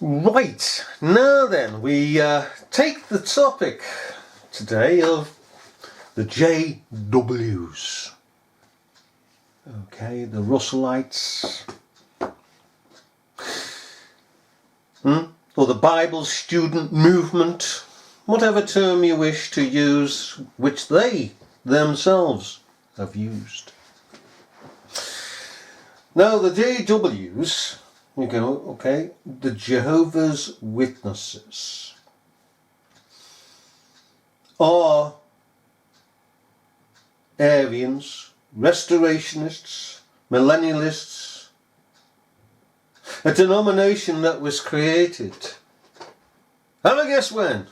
Right, now then, we take the topic today of the JWs. Okay, the Russellites. Or the Bible student movement, whatever term you wish to use, which they themselves have used. Now the JWs, you go, okay, the Jehovah's Witnesses are Arians, Restorationists, Millennialists, a denomination that was created. Have a guess when?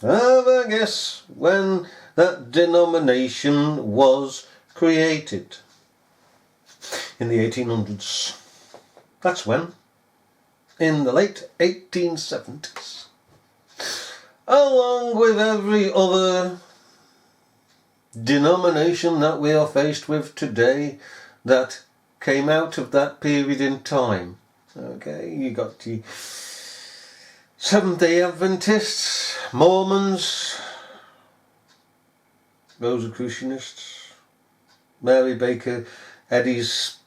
Have a guess when that denomination was created? In the 1800s. That's when. In the late 1870s. Along with every other denomination that we are faced with today that came out of that period in time. Okay, you got the Seventh-day Adventists, Mormons, Rosicrucianists, Mary Baker Eddy's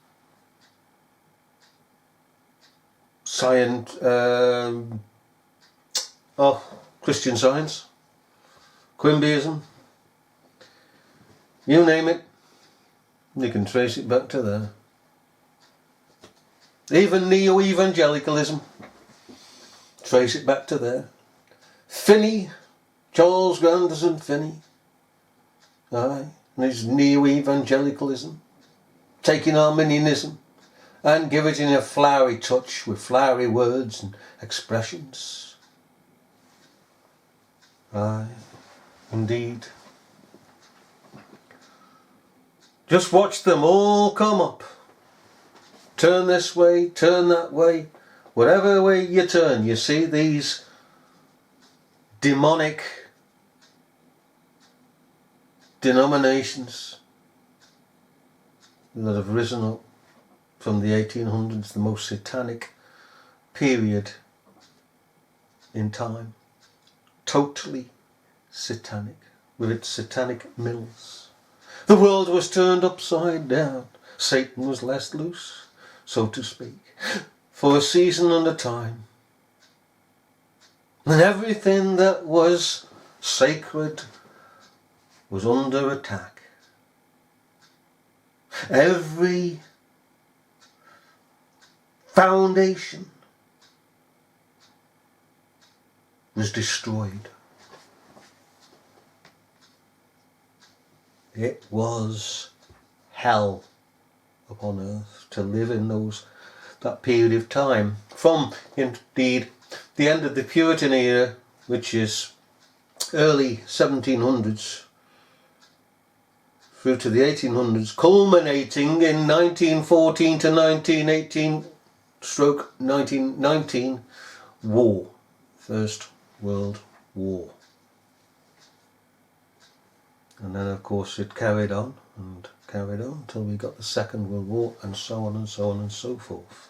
Christian Science, Quimbyism, you name it, you can trace it back to there. Even neo-evangelicalism, trace it back to there. Finney, Charles Grandison Finney, and his neo-evangelicalism, taking Arminianism and give it in a flowery touch with flowery words and expressions. Aye, indeed. Just watch them all come up. Turn this way, turn that way. Whatever way you turn, you see these demonic denominations that have risen up from the 1800s, the most satanic period in time. Totally satanic, with its satanic mills. The world was turned upside down. Satan was let loose, so to speak, for a season and a time. And everything that was sacred was under attack. Every foundation was destroyed. It was hell upon earth to live in that period of time. From, indeed, the end of the Puritan era, which is early 1700s, through to the 1800s, culminating in 1914 to 1918/1919 war, First World War. And then of course it carried on until we got the Second World War, and so on and so on and so forth.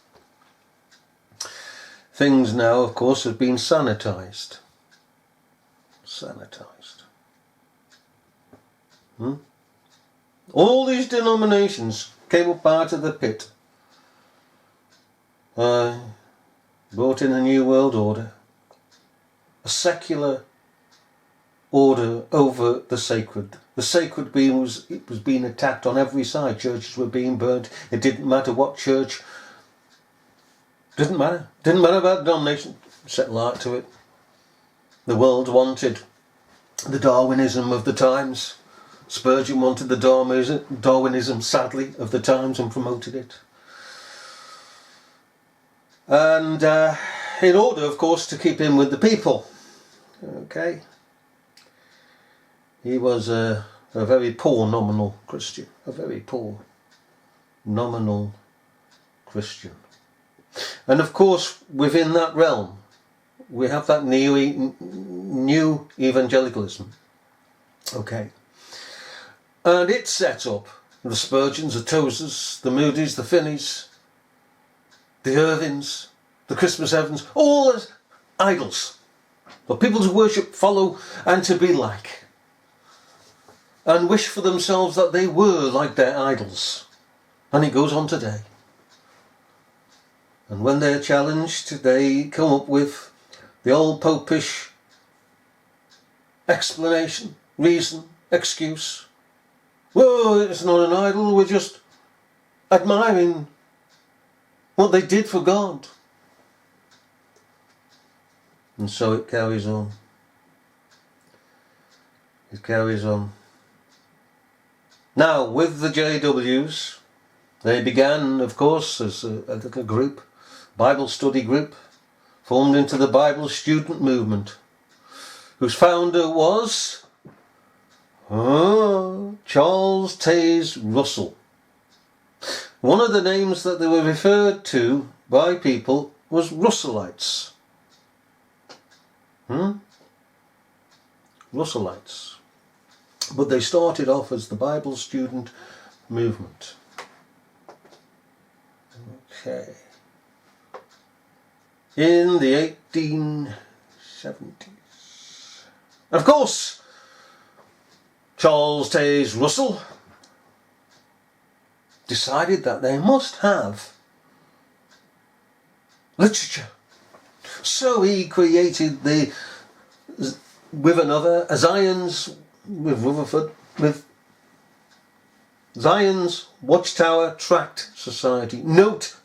Things now of course have been sanitized. All these denominations came up out of the pit. Brought in a new world order. A secular order over the sacred. The sacred was being attacked on every side. Churches were being burnt. It didn't matter what church. Didn't matter about denomination. Set light to it. The world wanted the Darwinism of the times. Spurgeon wanted the Darwinism, sadly, of the times and promoted it. And in order, of course, to keep in with the people. Okay. He was a very poor nominal Christian. A very poor nominal Christian. And of course, within that realm, we have that new evangelicalism. Okay. And it set up the Spurgeons, the Tozers, the Moody's, the Finneys, the Irvins, the Christmas heavens, all as idols for people to worship, follow, and to be like, and wish for themselves that they were like their idols. And it goes on today. And when they're challenged, they come up with the old popish explanation, reason, excuse. Well, it's not an idol, we're just admiring what they did for God. And so it carries on. It carries on. Now, with the JWs, they began, of course, as a little group, Bible study group, formed into the Bible student movement, whose founder was Charles Taze Russell. One of the names that they were referred to by people was Russellites. Russellites. But they started off as the Bible student movement. Okay. In the 1870s. Of course, Charles Taze Russell decided that they must have literature. So he created with Zion's Watchtower Tract Society. Note,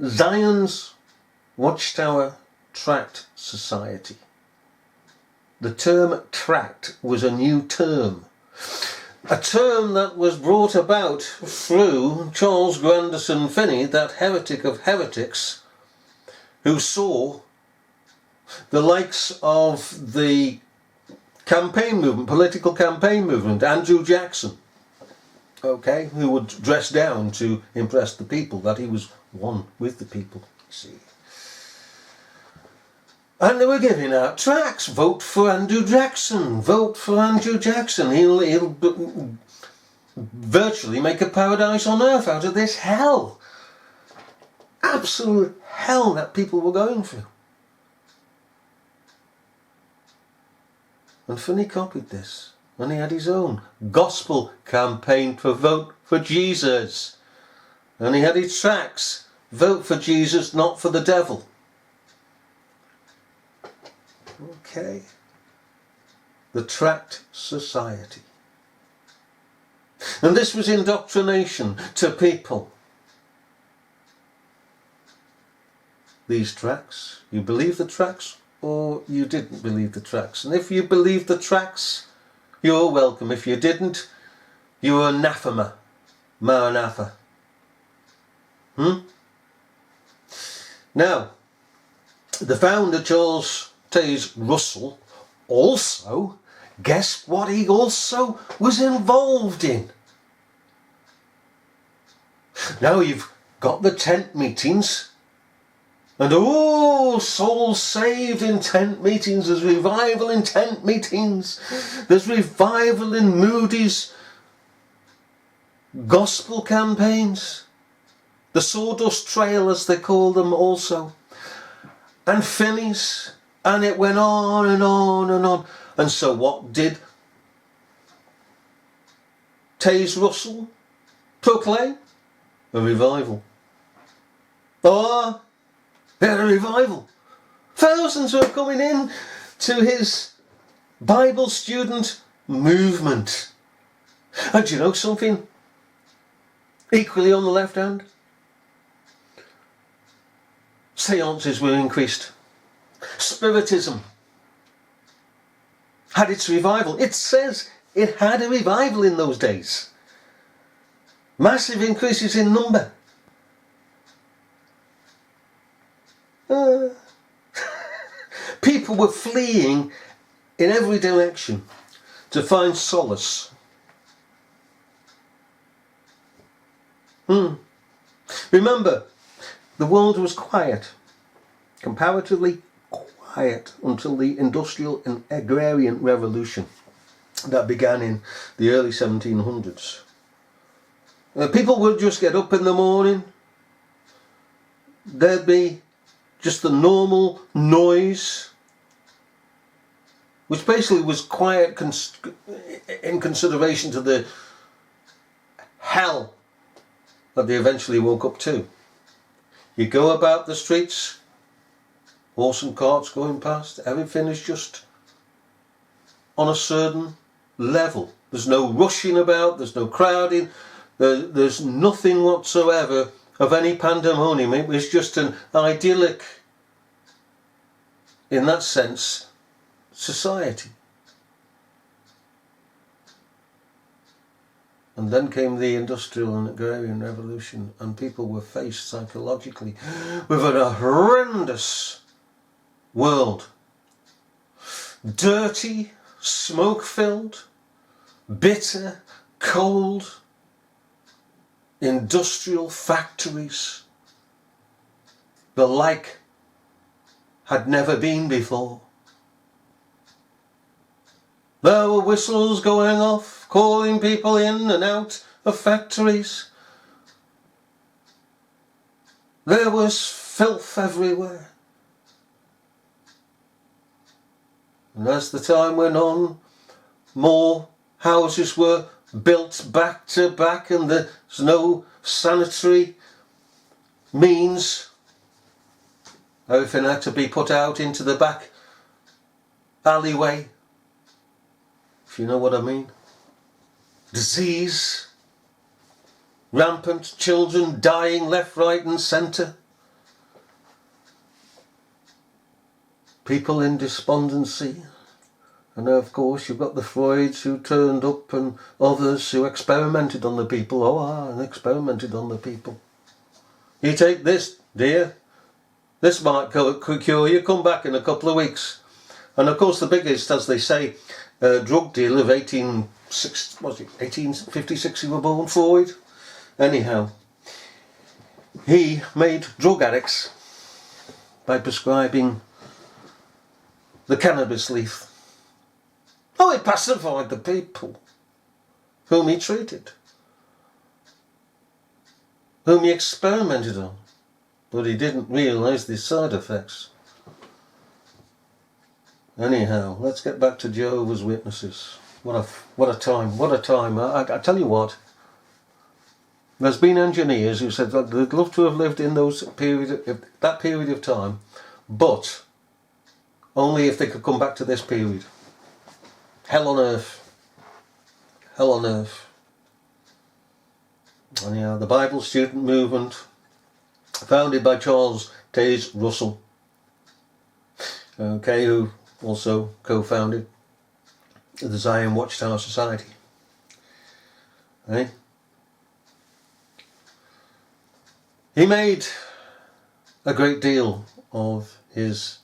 Zion's Watchtower Tract Society. The term tract was a new term. A term that was brought about through Charles Grandison Finney, that heretic of heretics, who saw the likes of the campaign movement, political campaign movement, Andrew Jackson, okay, who would dress down to impress the people, that he was one with the people, you see. And they were giving out tracts, vote for Andrew Jackson, vote for Andrew Jackson, he'll virtually make a paradise on earth out of this hell. Absolute hell that people were going through. And Finney copied this, and he had his own gospel campaign for vote for Jesus. And he had his tracts, vote for Jesus, not for the devil. Okay. The Tract Society. And this was indoctrination to people. These tracts, you believe the tracts or you didn't believe the tracts. And if you believed the tracts, you're welcome. If you didn't, you were anathema. Maranatha. Now, the founder, Charles Taze Russell, also, guess what he also was involved in? Now you've got the tent meetings, and souls saved in tent meetings. There's revival in tent meetings. There's revival in Moody's gospel campaigns. The Sawdust Trail, as they call them, also. And Finney's. And it went on and on and on. And so what did Taze Russell proclaim? A revival. They had a revival. Thousands were coming in to his Bible student movement. And do you know something? Equally on the left hand, seances were increased. Spiritism had its revival. It says it had a revival in those days. Massive increases in number. People were fleeing in every direction to find solace. Remember, the world was quiet, comparatively quiet, until the Industrial and Agrarian Revolution that began in the early 1700s. People would just get up in the morning, there'd be just the normal noise, which basically was quiet in consideration to the hell that they eventually woke up to. You go about the streets, horse and carts going past, everything is just on a certain level. There's no rushing about, there's no crowding, there's nothing whatsoever of any pandemonium. It was just an idyllic, in that sense, society. And then came the Industrial and Agrarian Revolution, and people were faced psychologically with a horrendous world. Dirty, smoke-filled, bitter, cold, industrial factories, the like had never been before. There were whistles going off, calling people in and out of factories. There was filth everywhere. And as the time went on, more houses were built back to back, and there's no sanitary means. Everything had to be put out into the back alleyway, if you know what I mean. Disease, rampant, children dying left, right and centre. People in despondency. And of course you've got the Freuds who turned up, and others who experimented on the people. And experimented on the people. You take this, dear. This might cure you. Come back in a couple of weeks. And of course the biggest, as they say, drug dealer of 1856 he was born, Freud. Anyhow, he made drug addicts by prescribing the cannabis leaf. Oh, he pacified the people whom he treated, whom he experimented on, but he didn't realise the side effects. Anyhow, let's get back to Jehovah's Witnesses. What a time, what a time. I tell you what, there's been engineers who said that they'd love to have lived in that period of time, but only if they could come back to this period. Hell on earth. Hell on earth. Anyhow, the Bible student movement, founded by Charles Taze Russell, who also co-founded the Zion Watchtower Society. He made a great deal of his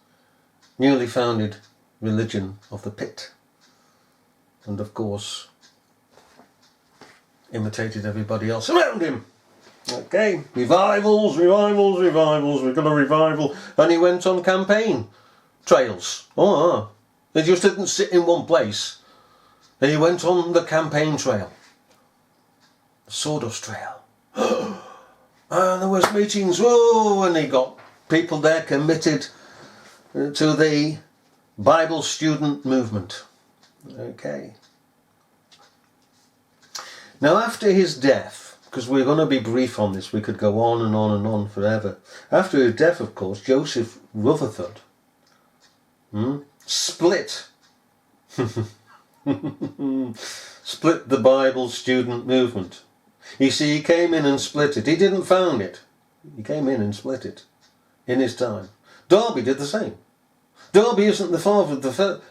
newly founded religion of the pit, and of course imitated everybody else around him. Revivals, we've got a revival. And he went on campaign trails. He just didn't sit in one place. He went on the campaign trail, the Sawdust Trail. And there was meetings, and he got people there committed to the Bible student movement. Now after his death, because we're going to be brief on this, we could go on and on and on forever. After his death, of course, Joseph Rutherford split the Bible student movement. You see, he came in and split it. He didn't found it. He came in and split it in his time. Darby did the same. Darby isn't the father of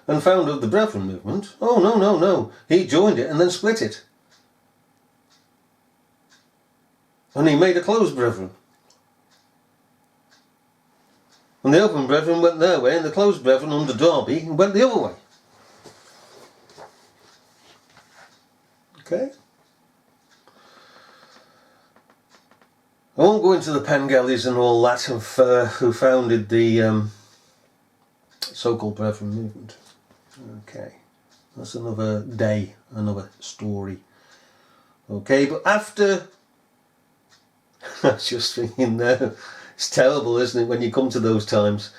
and founder of the Brethren movement. Oh, no. He joined it and then split it. And he made a closed Brethren. And the open Brethren went their way, and the closed Brethren under Darby went the other way. I won't go into the Pengellies and all that who founded the so-called Brethren movement. That's another day, another story. But after, I was just thinking there, It's terrible, isn't it, when you come to those times?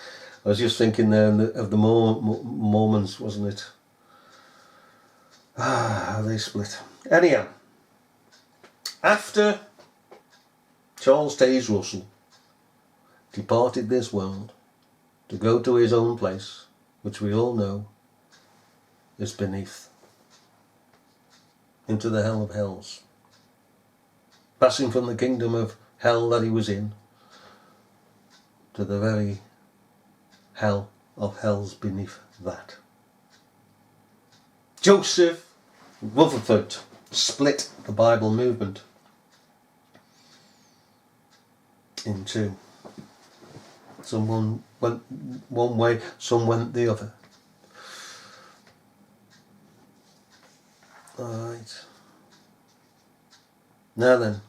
I was just thinking there of the Mormons, wasn't it? They split. Anyhow, after Charles Taze Russell departed this world to go to his own place, which we all know is beneath, into the hell of hells, passing from the kingdom of hell that he was in to the very hell of hells beneath that. Joseph Rutherford split the Bible movement in two. Someone went one way, some went the other. Alright. Now then,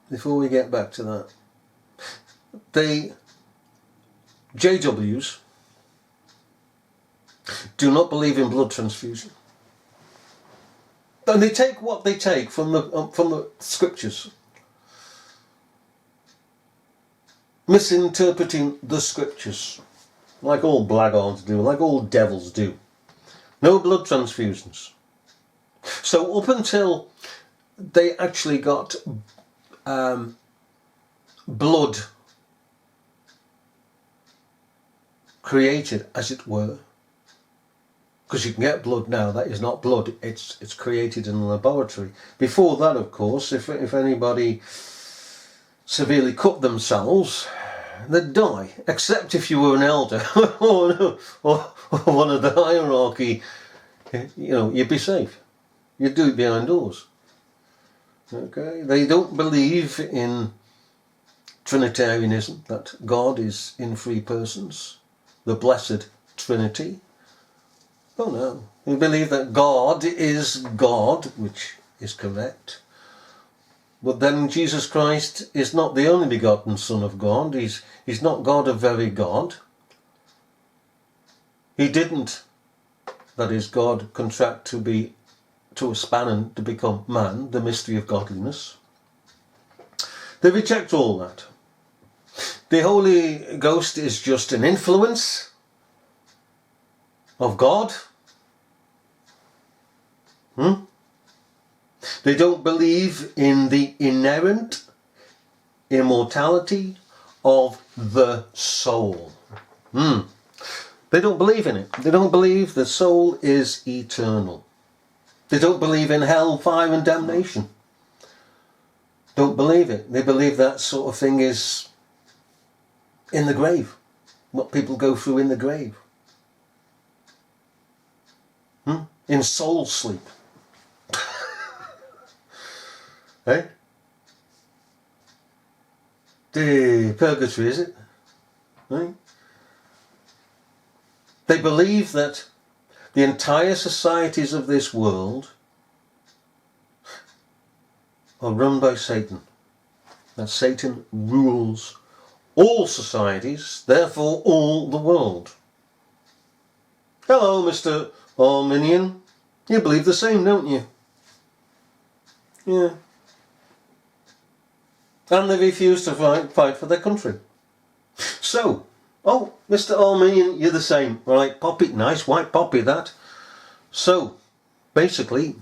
before we get back to that, the JWs do not believe in blood transfusion. And they take what they take from the scriptures, misinterpreting the scriptures, like all blackguards do, like all devils do. No blood transfusions. So up until they actually got blood created, as it were, because you can get blood now that is not blood, it's created in a laboratory. Before that, of course, if anybody severely cut themselves, they'd die, except if you were an elder or one of the hierarchy. You know, you'd be safe. You'd do it behind doors. Okay, they don't believe in Trinitarianism, that God is in three persons, the blessed Trinity. Oh no, they believe that God is God, which is correct. But then Jesus Christ is not the only begotten Son of God. He's not God of very God. He didn't, that is, God contract to a span and to become man, the mystery of godliness. They reject all that. The Holy Ghost is just an influence of God. They don't believe in the inherent immortality of the soul. They don't believe in it. They don't believe the soul is eternal. They don't believe in hell, fire and damnation. Don't believe it. They believe that sort of thing is in the grave. What people go through in the grave. In soul sleep. Eh? The purgatory, is it? Right? They believe that the entire societies of this world are run by Satan. That Satan rules all societies, therefore all the world. Hello, Mr. Arminian. You believe the same, don't you? Yeah. And they refuse to fight for their country. So, oh, Mr. Arminian, you're the same. Right, poppy, nice white poppy that. So, basically,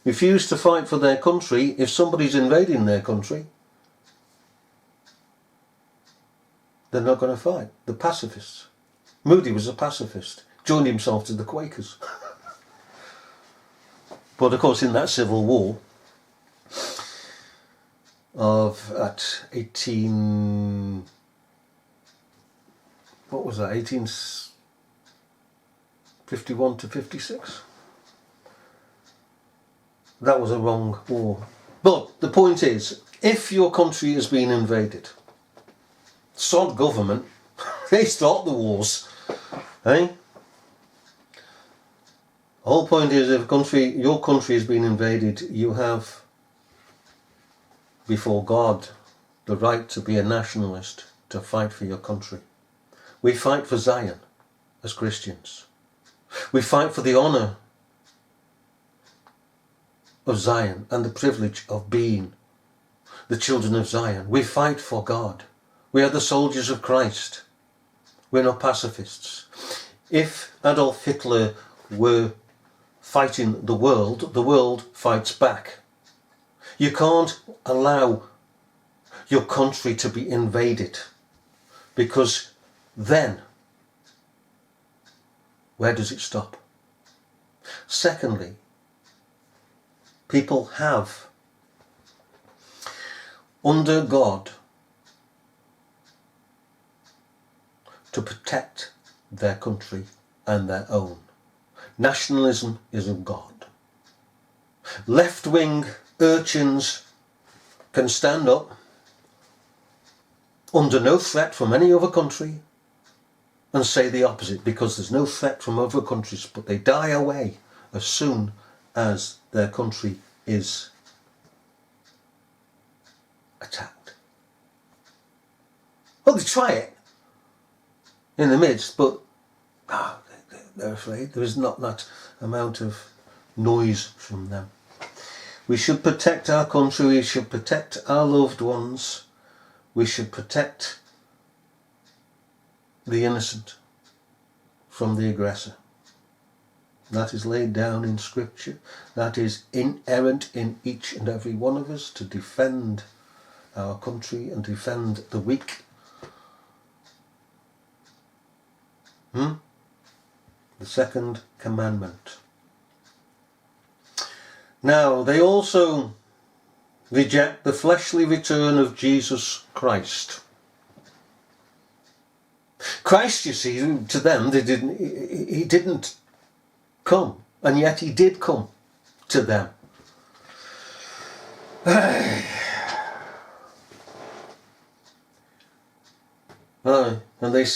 refuse to fight for their country if somebody's invading their country. They're not going to fight. The pacifists. Moody was a pacifist. Joined himself to the Quakers. But of course in that civil war at 1851 to 56? That was a wrong war. But the point is, if your country has been invaded, sod government, they start the wars. Eh? The whole point is, if your country has been invaded, you have before God the right to be a nationalist, to fight for your country. We fight for Zion as Christians. We fight for the honour of Zion and the privilege of being the children of Zion. We fight for God. We are the soldiers of Christ. We're not pacifists. If Adolf Hitler were fighting the world fights back. You can't allow your country to be invaded, because then, where does it stop? Secondly, people have, under God, to protect their country and their own. Nationalism is of God. Left-wing urchins can stand up under no threat from any other country and say the opposite, because there's no threat from other countries, but they die away as soon as their country is attacked. Well, they try it in the midst, but they're afraid. There is not that amount of noise from them. We should protect our country, we should protect our loved ones, we should protect the innocent from the aggressor. That is laid down in Scripture. That is inherent in each and every one of us, to defend our country and defend the weak. The second commandment. Now, they also reject the fleshly return of Jesus Christ. Christ, you see, to them, he didn't come, and yet he did come to them. And they